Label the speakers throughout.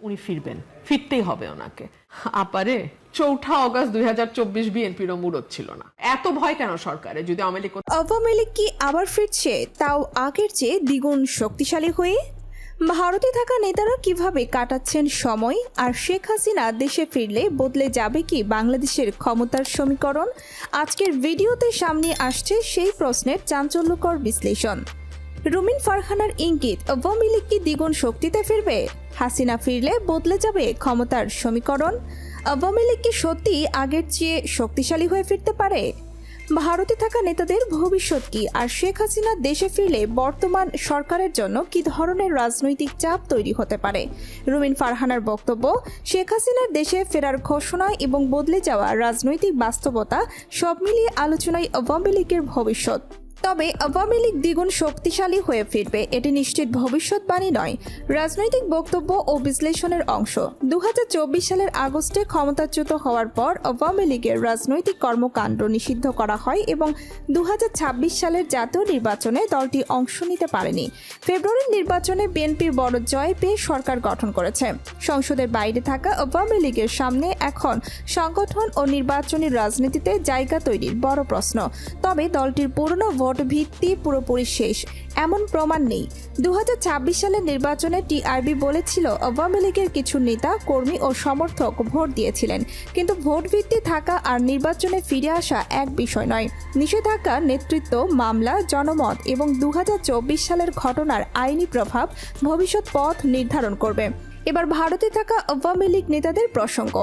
Speaker 1: উনি ফিরতেই হবে ওনাকে। আপারে 4 অগস্ট 2024 বিএনপির মুরত ছিল না, এত ভয় কেন সরকারে? যদি
Speaker 2: আওয়ামী লীগ কি আবার ফিরছে, তাও আগের চেয়ে দ্বিগুণ শক্তিশালী হয়ে? ভারতে থাকা নেতারা কিভাবে কাটাচ্ছেন সময়, আর শেখ হাসিনা দেশে ফিরলে বদলে যাবে কি বাংলাদেশের ক্ষমতার সমীকরণ? আজকের ভিডিওতে সামনে আসছে সেই প্রশ্নের চাঞ্চল্যকর বিশ্লেষণ। রুমিন ফারহানার ইঙ্গিত, আওয়ামী লীগ কি দ্বিগুণ শক্তিতে ফিরবে? হাসিনা ফিরলে বদলে যাবে ক্ষমতার সমীকরণ? আওয়ামী লীগ কি সত্যি আগের চেয়ে শক্তিশালী হয়ে ফিরতে পারে? ভারতে থাকা নেতাদের ভবিষ্যৎ কি, আর শেখ হাসিনা দেশে ফিরলে বর্তমান সরকারের জন্য কি ধরনের রাজনৈতিক চাপ তৈরি হতে পারে? রুমিন ফারহানার বক্তব্য, শেখ হাসিনার দেশে ফেরার ঘোষণা এবং বদলে যাওয়া রাজনৈতিক বাস্তবতা সব মিলিয়ে আলোচনায় আওয়ামী লীগের ভবিষ্যৎ। তবে আওয়ামী লীগ দ্বিগুণ শক্তিশালী হয়ে ফিরবে এটি নিশ্চিত ভবিষ্যৎবাণী নয়, রাজনৈতিক বক্তব্য ও বিশ্লেষণের অংশ। 2024 সালের আগস্টে ক্ষমতাচ্যুত হওয়ার পর আওয়ামী লীগের রাজনৈতিক কর্মকাণ্ড নিষিদ্ধ করা হয় এবং 2026 সালের জাতীয় নির্বাচনে দলটি অংশ নিতে পারেনি। ফেব্রুয়ারির নির্বাচনে বিএনপির বড় জয় পেয়ে সরকার গঠন করেছে। সংসদের বাইরে থাকা আওয়ামী লীগের সামনে এখন সংগঠন ও নির্বাচনী রাজনীতিতে জায়গা তৈরির বড় প্রশ্ন। তবে দলটির পুরনো ভোট ভিত্তি পুরোপুরি শেষ এমন প্রমাণ নেই। 2026 সালের নির্বাচনে টিআরবি বলেছিল আওয়ামী লীগের কিছু নেতা কর্মী ও সমর্থক ভোট দিয়েছিলেন, কিন্তু ভোট ভিত্তি থাকা আর নির্বাচনে ফিরে আসা এক বিষয় নয়। নিষেধাজ্ঞা, নেতৃত্ব, মামলা, জনমত এবং 2024 সালের ঘটনার আইনি প্রভাব ভবিষ্যৎ পথ নির্ধারণ করবে। এবার ভারতে থাকা আওয়ামী লীগ নেতাদের প্রসঙ্গ।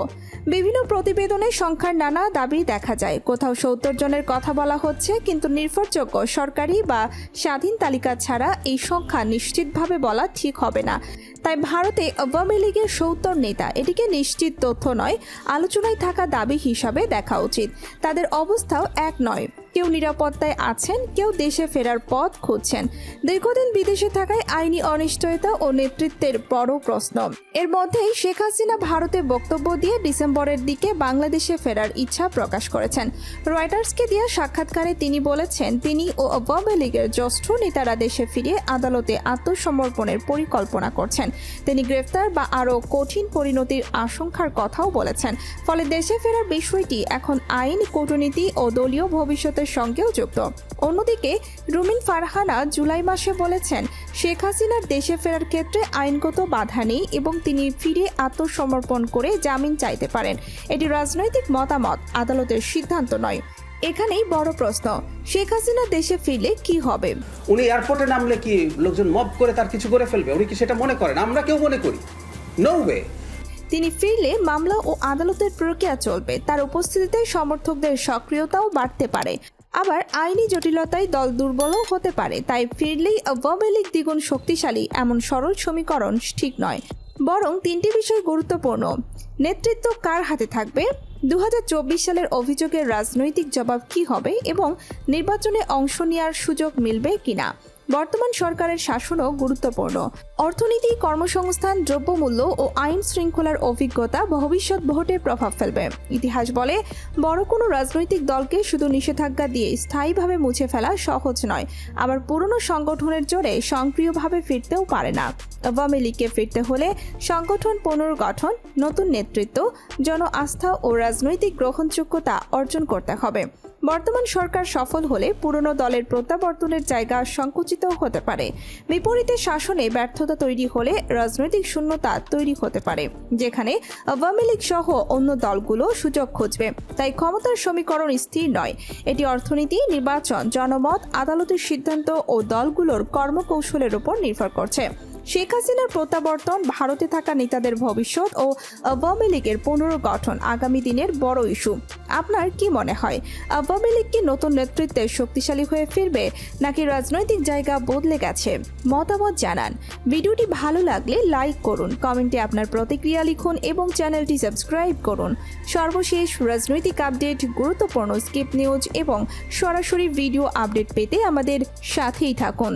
Speaker 2: বিভিন্ন প্রতিবেদনে সংখ্যার নানা দাবি দেখা যায়। কোথাও 70 জনের কথা বলা হচ্ছে, কিন্তু নির্ভরযোগ্য সরকারি বা স্বাধীন তালিকা ছাড়া এই সংখ্যা নিশ্চিতভাবে বলা ঠিক হবে না। তাই ভারতে আওয়ামী লীগের 70 নেতা এটিকে নিশ্চিত তথ্য নয়, আলোচনায় থাকা দাবি হিসাবে দেখা উচিত। তাদের অবস্থাও এক নয়। কেউ নিরাপত্তায় আছেন, কেউ দেশে ফেরার পথ খুঁজছেন। দীর্ঘদিন বিদেশে থাকায় আইনি অনিশ্চয়তা ও নেতৃত্বের বড় প্রশ্ন। এর মধ্যেই শেখ হাসিনা ভারতে বক্তব্য দিয়ে ডিসেম্বরের দিকে বাংলাদেশে ফেরার ইচ্ছা প্রকাশ করেছেন। রয়টার্সকে দেওয়া সাক্ষাৎকারে তিনি বলেছেন, তিনি ও আওয়ামী লীগের জ্যেষ্ঠ নেতারা দেশে ফিরে আদালতে আত্মসমর্পণের পরিকল্পনা করছেন। তিনি গ্রেফতার বা আরও কঠিন পরিণতির আশঙ্কার কথাও বলেছেন। ফলে দেশে ফেরার বিষয়টি এখন আইন, কূটনীতি ও দলীয় ভবিষ্যতের সঙ্গেও যুক্ত। অন্যদিকে রুমিন ফারহানা জুলাই মাসে বলেছেন, শেখ হাসিনার দেশে ফেরার ক্ষেত্রে আইনগত বাধা নেই এবং তিনি ফিরে আত্মসমর্পণ করে জামিন চাইতে পারেন। এটি রাজনৈতিক মতামত, আদালতের সিদ্ধান্ত নয়। এখানেই বড় প্রশ্ন, শেখ হাসিনা দেশে ফিরলে কি হবে?
Speaker 3: উনি এয়ারপোর্টে নামলে কি লোকজন মব করে তার কিছু করে ফেলবে? উনি কি সেটা মনে করেন? আমরা কেউ মনে করি? No way.
Speaker 2: তিনি ফিরলে মামলা ও আদালতের প্রক্রিয়া চলবে। তার উপস্থিতিতে সমর্থকদের সক্রিয়তাও বাড়তে পারে। আবার আইনি জটিলতায় দল দুর্বলও হতে পারে। তাই ফিরলেই আওয়ামী লীগ দ্বিগুণ শক্তিশালী এমন সরল সমীকরণ ঠিক নয়। বরং তিনটি বিষয় গুরুত্বপূর্ণ। নেতৃত্ব কার হাতে থাকবে, 2024 সালের অভিযোগের রাজনৈতিক জবাব কি হবে এবং নির্বাচনে অংশ নেওয়ার সুযোগ মিলবে কিনা। বর্তমান সরকারের শাসনও গুরুত্বপূর্ণ। অর্থনীতি, কর্মসংস্থান, দ্রব্যমূল্য ও আইন শৃঙ্খলার অভিজ্ঞতা ভবিষ্যৎ ভোটে প্রভাব ফেলবে। ইতিহাস বলে, বড় কোনো রাজনৈতিক দলকে শুধু নিষেধাজ্ঞা দিয়ে স্থায়ীভাবে মুছে ফেলা সহজ নয়। আবার পুরনো সংগঠনের জোরে সক্রিয়ভাবে ফিরতেও পারে না। আওয়ামী লীগকে ফিরতে হলে সংগঠন পুনর্গঠন, নতুন নেতৃত্ব, জন আস্থা ও রাজনৈতিক গ্রহণযোগ্যতা অর্জন করতে হবে। বর্তমান সরকার সফল হলে পুরনো দলের প্রত্যাবর্তনের জায়গা সংকুচিত হতে পারে। বিপরীতে শাসনে ব্যর্থতা তৈরি হলে রাজনৈতিক শূন্যতা তৈরি হতে পারে, যেখানে আওয়ামী লীগ সহ অন্য দলগুলো সুযোগ খুঁজবে। তাই ক্ষমতার সমীকরণ স্থির নয়। এটি অর্থনীতি, নির্বাচন, জনমত, আদালতের সিদ্ধান্ত ও দলগুলোর কর্মকৌশলের উপর নির্ভর করছে। শেখ হাসিনার প্রত্যাবর্তন, ভারতে থাকা নেতাদের ভবিষ্যৎ ও আওয়ামী লীগের পুনর্গঠন আগামী দিনের বড় ইস্যু। আপনার কি মনে হয়, আওয়ামী লীগ কি নতুন নেতৃত্বে শক্তিশালী হয়ে ফিরবে, নাকি রাজনৈতিক জায়গা বদলে গেছে? মতামত জানান। ভিডিওটি ভালো লাগলে লাইক করুন, কমেন্টে আপনার প্রতিক্রিয়া লিখুন এবং চ্যানেলটি সাবস্ক্রাইব করুন। সর্বশেষ রাজনৈতিক আপডেট, গুরুত্বপূর্ণ স্কিপ নিউজ এবং সরাসরি ভিডিও আপডেট পেতে আমাদের সাথেই থাকুন।